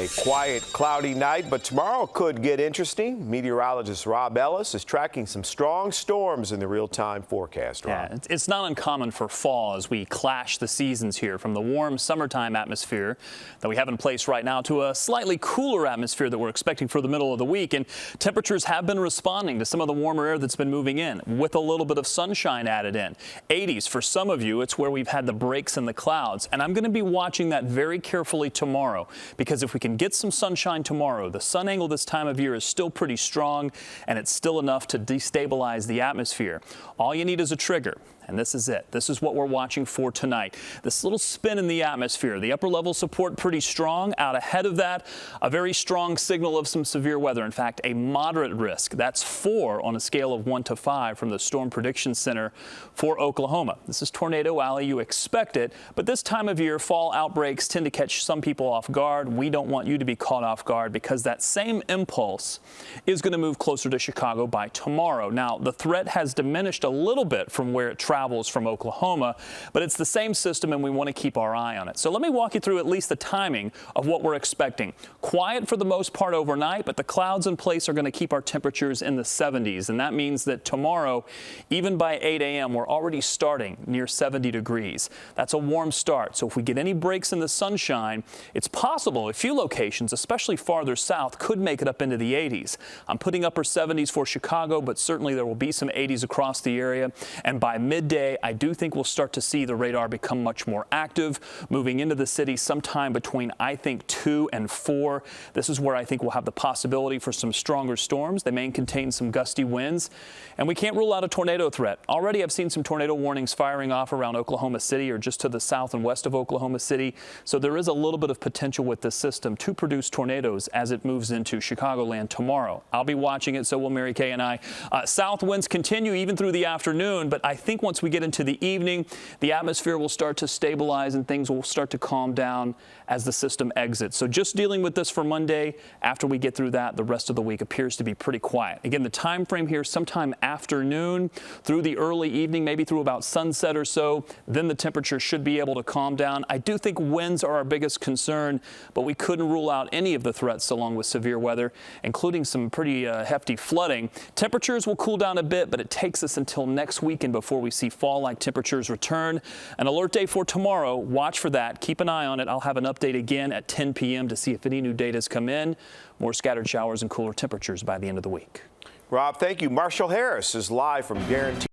A quiet, cloudy night, but tomorrow could get interesting. Meteorologist Rob Ellis is tracking some strong storms in the real-time forecast. Rob. Yeah, it's not uncommon for fall as we clash the seasons here from the warm summertime atmosphere that we have in place right now to a slightly cooler atmosphere that we're expecting for the middle of the week. And temperatures have been responding to some of the warmer air that's been moving in with a little bit of sunshine added in. 80s for some of you, it's where we've had the breaks in the clouds. And I'm going to be watching that very carefully tomorrow, because if we can get some sunshine tomorrow, the sun angle this time of year is still pretty strong, and it's still enough to destabilize the atmosphere. All you need is a trigger. And this is it. This is what we're watching for tonight. This little spin in the atmosphere. The upper level support pretty strong. Out ahead of that, a very strong signal of some severe weather. In fact, a moderate risk. That's 4 on a scale of 1 to 5 from the Storm Prediction Center for Oklahoma. This is Tornado Alley. You expect it. But this time of year, fall outbreaks tend to catch some people off guard. We don't want you to be caught off guard, because that same impulse is going to move closer to Chicago by tomorrow. Now, the threat has diminished a little bit from where it travels from Oklahoma, but it's the same system and we want to keep our eye on it. So let me walk you through at least the timing of what we're expecting. Quiet for the most part overnight, but the clouds in place are going to keep our temperatures in the 70s, and that means that tomorrow, even by 8 a.m., we're already starting near 70 degrees. That's a warm start, so if we get any breaks in the sunshine, it's possible a few locations, especially farther south, could make it up into the 80s. I'm putting upper 70s for Chicago, but certainly there will be some 80s across the area, and by midday, I do think we'll start to see the radar become much more active, moving into the city sometime between, I think, 2 and 4. This is where I think we'll have the possibility for some stronger storms. They may contain some gusty winds, and we can't rule out a tornado threat. Already I've seen some tornado warnings firing off around Oklahoma City or just to the south and west of Oklahoma City, so there is a little bit of potential with this system to produce tornadoes as it moves into Chicagoland tomorrow. I'll be watching it, so will Mary Kay and I. South winds continue even through the afternoon, but I think once we get into the evening, the atmosphere will start to stabilize and things will start to calm down as the system exits. So just dealing with this for Monday. After we get through that, the rest of the week appears to be pretty quiet. Again, the time frame here, sometime afternoon through the early evening, maybe through about sunset or so, then the temperature should be able to calm down. I do think winds are our biggest concern, but we couldn't rule out any of the threats along with severe weather, including some pretty hefty flooding. Temperatures will cool down a bit, but it takes us until next weekend before we see fall-like temperatures return. An alert day for tomorrow. Watch for that. Keep an eye on it. I'll have an update again at 10 p.m. to see if any new data has come in. More scattered showers and cooler temperatures by the end of the week. Rob, thank you. Marshall Harris is live from Guaranteed.